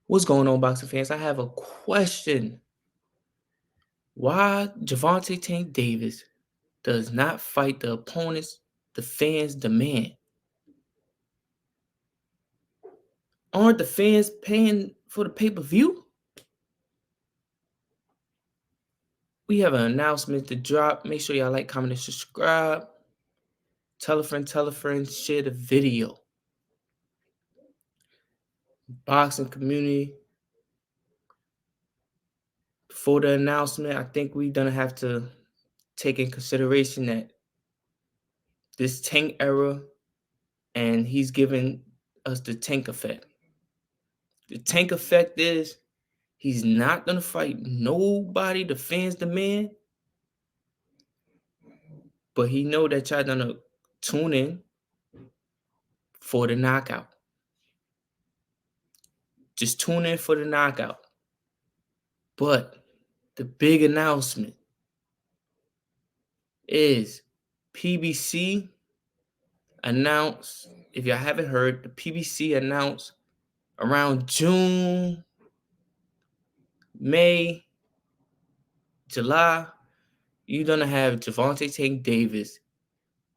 What's going on, boxing fans? I have a question. Why Gervonta Tank Davis does not fight the opponents the fans demand? Aren't the fans paying for the pay-per-view? We have an announcement to drop. Make sure y'all like, comment, and subscribe. Tell a friend, share the video. Boxing community. Before the announcement, I think we're gonna have to take in consideration that this Tank era, and he's giving us the Tank effect. The Tank effect is he's not gonna fight nobody the fans demand, but he know that y'all gonna tune in for the knockout. Just tune in for the knockout. But the big announcement is PBC announced, if y'all haven't heard, the PBC announced around June, May, July, you're gonna have Gervonta Tank Davis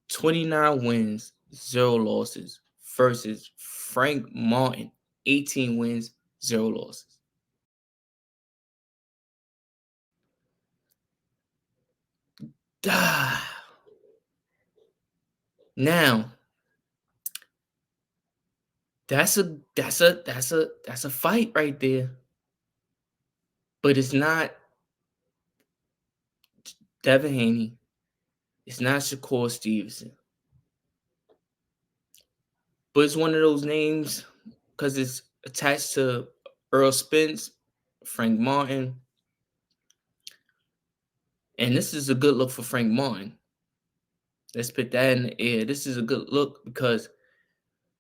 29 wins, 0 losses versus Frank Martin, 18 wins, 0 losses. Now, that's a fight right there. But it's not Devin Haney. It's not Shakur Stevenson. But it's one of those names because it's attached to Earl Spence, Frank Martin. And this is a good look for Frank Martin. Let's put that in the air. This is a good look because,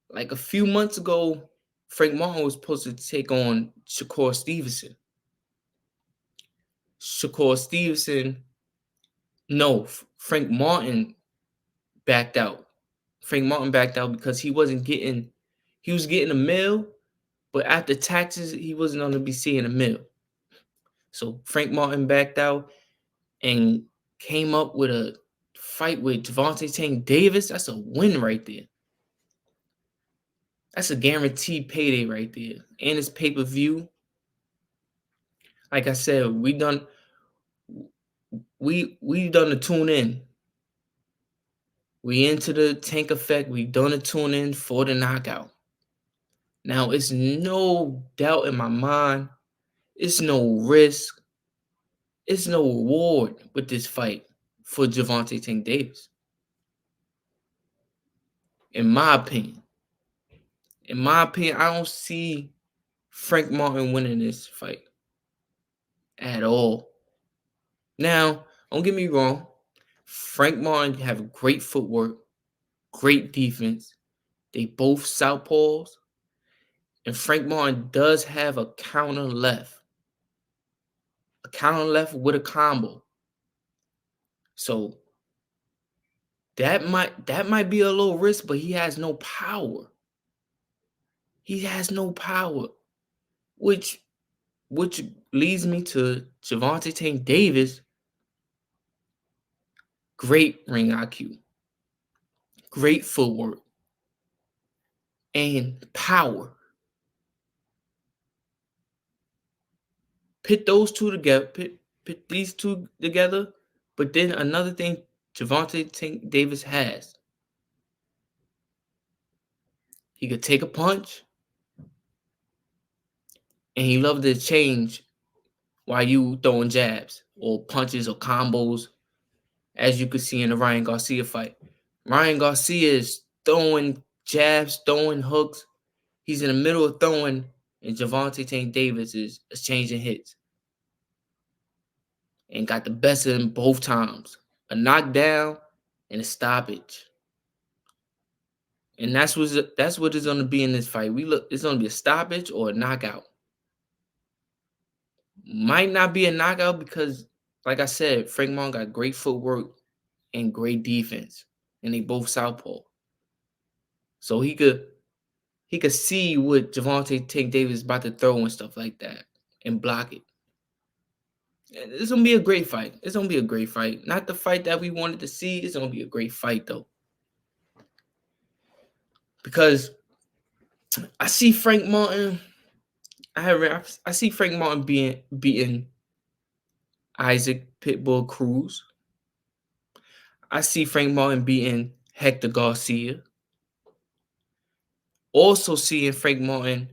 like a few months ago, Frank Martin was supposed to take on Shakur Stevenson. Frank Martin backed out. Frank Martin backed out because he was getting a mill, but after taxes, he wasn't going to be seeing a mill. So Frank Martin backed out and came up with a fight with Gervonta Tank Davis. That's a win right there. That's a guaranteed payday right there. And it's pay-per-view. Like I said, we done to tune in. We into the Tank effect. We done to tune in for the knockout. Now, it's no doubt in my mind. It's no risk. It's no reward with this fight for Gervonta Tank Davis. In my opinion. I don't see Frank Martin winning this fight at all. Now, don't get me wrong. Frank Martin have great footwork, great defense. They both southpaws. And Frank Martin does have a counter left. A counter left with a combo. So that might be a little risk, but he has no power. He has no power. Which leads me to Gervonta Tank Davis. Great ring IQ. Great footwork. And power. Put those two together. Put these two together. But then another thing Gervonta Tank Davis has. He could take a punch. And he loves to change while you throwing jabs or punches or combos, as you could see in the Ryan Garcia fight. Ryan Garcia is throwing jabs, throwing hooks. He's in the middle of throwing, and Gervonta Tank Davis is exchanging hits. And got the best of him both times. A knockdown and a stoppage. And that's what it's going to be in this fight. It's going to be a stoppage or a knockout. Might not be a knockout because, like I said, Frank Martin got great footwork and great defense. And they both southpaw. So he could he could see what Gervonta Tank Davis is about to throw and stuff like that and block it. It's gonna be a great fight. It's gonna be a great fight. Not the fight that we wanted to see. It's gonna be a great fight though, because I see Frank Martin. I see Frank Martin beating Isaac Pitbull Cruz. I see Frank Martin beating Hector Garcia. Also seeing Frank Martin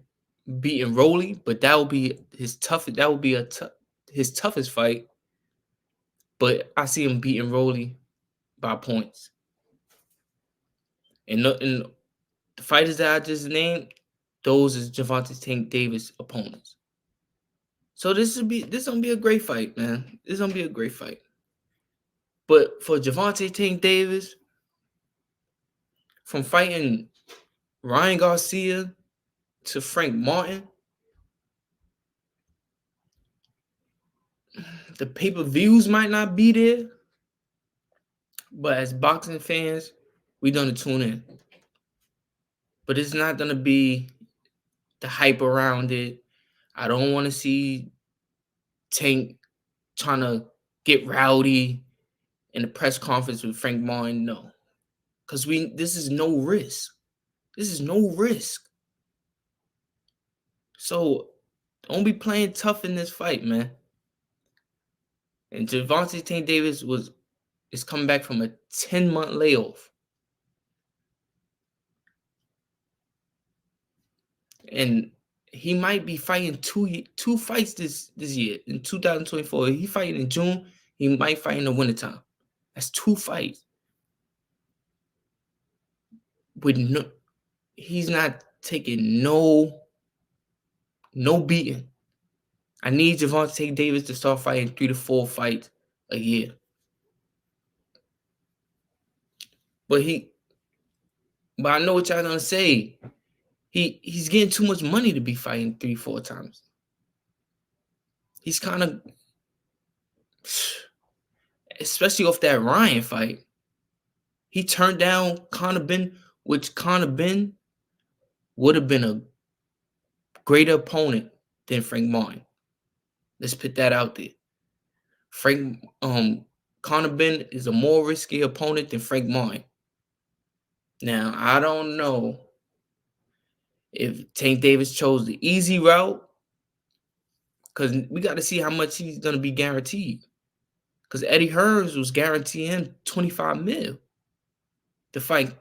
beating Rolly, but that will be his toughest. That will be his toughest fight. But I see him beating Rolly by points. And the fighters that I just named, those is Gervonta Tank Davis opponents. So this gonna be a great fight, man. This gonna be a great fight. But for Gervonta Tank Davis, from fighting Ryan Garcia to Frank Martin, the pay-per-views might not be there, but as boxing fans, we gonna tune in. But it's not gonna be the hype around it. I don't want to see Tank trying to get rowdy in the press conference with Frank Martin. No, because this is no risk. This is no risk. So don't be playing tough in this fight, man. And Gervonta Tank Davis is coming back from a 10-month layoff. And he might be fighting two fights this year in 2024. He fighting in June. He might fight in the wintertime. That's 2 fights. He's not taking no beating. I need Gervonta Davis to start fighting 3 to 4 fights a year. But I know what y'all gonna say. He's getting too much money to be fighting 3, 4 times. He's kind of, especially off that Ryan fight. He turned down Conor Benn, which Conor Benn would have been a greater opponent than Frank Martin. Let's put that out there. Conor Benn is a more risky opponent than Frank Martin. Now, I don't know if Tank Davis chose the easy route, because we got to see how much he's going to be guaranteed. Because Eddie Hearns was guaranteeing him $25 million to fight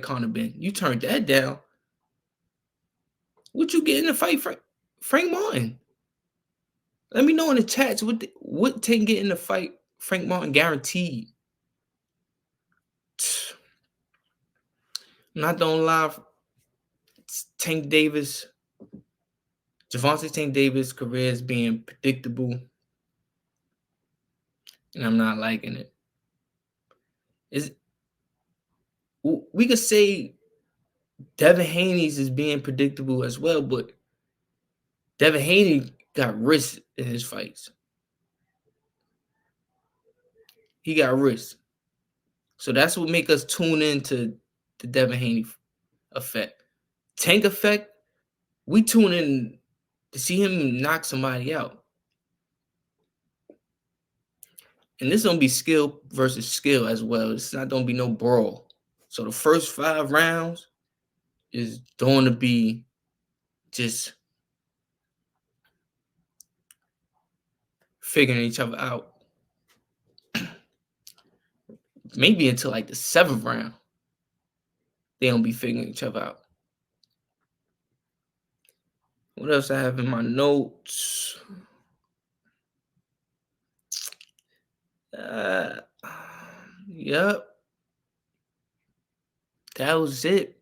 Conor Benn. You turned that down. What you get in the fight, Frank Martin? Let me know in the chats what Tank get in the fight Frank Martin guaranteed. I'm not gonna lie, Gervonta Tank Davis' career is being predictable, and I'm not liking it. We could say Devin Haney's is being predictable as well, but Devin Haney got risk in his fights. He got risk. So that's what make us tune into the Devin Haney effect. Tank effect, we tune in to see him knock somebody out. And this gonna be skill versus skill as well. It's not gonna be no brawl. So the first 5 rounds is going to be just figuring each other out. Maybe until like the 7th round, they don't be figuring each other out. What else I have in my notes? Yep. That was it.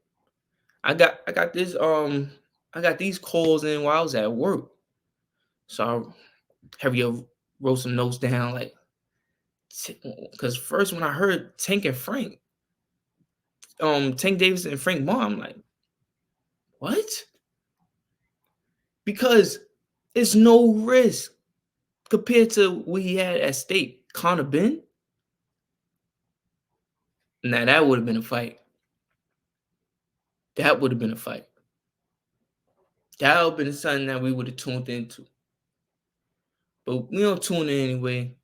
I got these calls in while I was at work. So I wrote some notes down, like, because first when I heard Tank and Frank, Tank Davis and Frank Martin, I'm like, what? Because it's no risk compared to what he had at stake. Conor Benn. Now that would have been a fight. That would have been a fight. that would have been something that we would have tuned into. But we don't tune in anyway.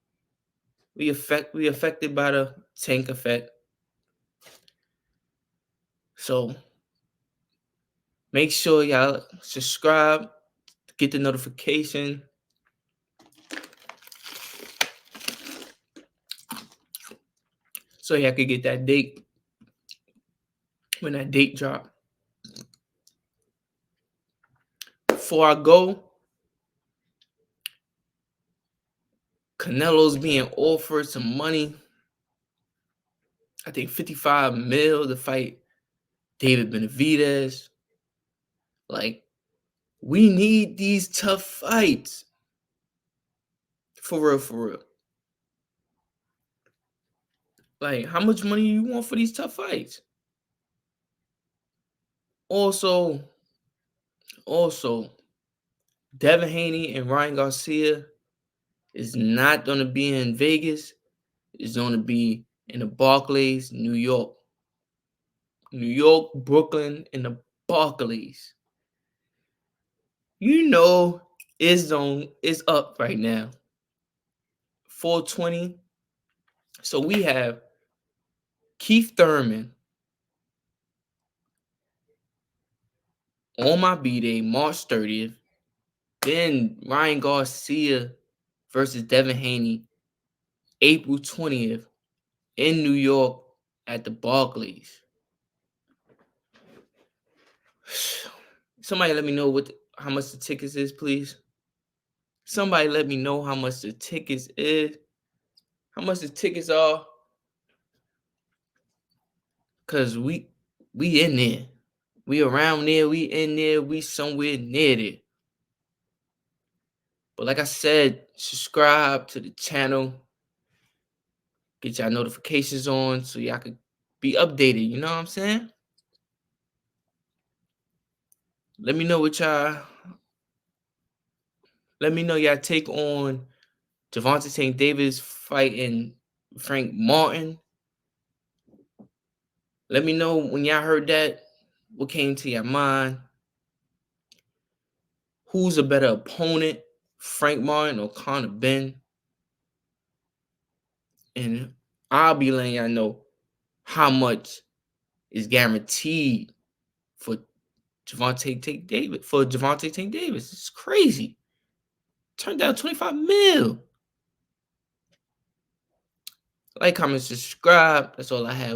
We affected by the tank effect. So make sure y'all subscribe, get the notification. So y'all could get that date when that date drop. Before I go, Canelo's being offered some money. I think 55 mil to fight David Benavidez. Like, we need these tough fights. For real, for real. Like, how much money you want for these tough fights? Also, Devin Haney and Ryan Garcia is not going to be in Vegas. It's going to be in the Barclays, New York. New York, Brooklyn, and the Barclays. You know, it's up right now. 420. So we have Keith Thurman on my B-Day, March 30th. Then Ryan Garcia versus Devin Haney, April 20th in New York at the Barclays. Somebody let me know how much the tickets is, please. Somebody let me know how much the tickets is. How much the tickets are. Cause we in there. We around there, we in there, we somewhere near there. But like I said, subscribe to the channel. Get y'all notifications on so y'all could be updated. You know what I'm saying? Let me know y'all take on Gervonta St. Davis fighting Frank Martin. Let me know when y'all heard that, what came to your mind. Who's a better opponent, Frank Martin or Conor Benn? And I'll be letting y'all know how much is guaranteed for Gervonta Tank Davis. It's crazy. Turned down 25 mil. Like, comment, subscribe. That's all I have.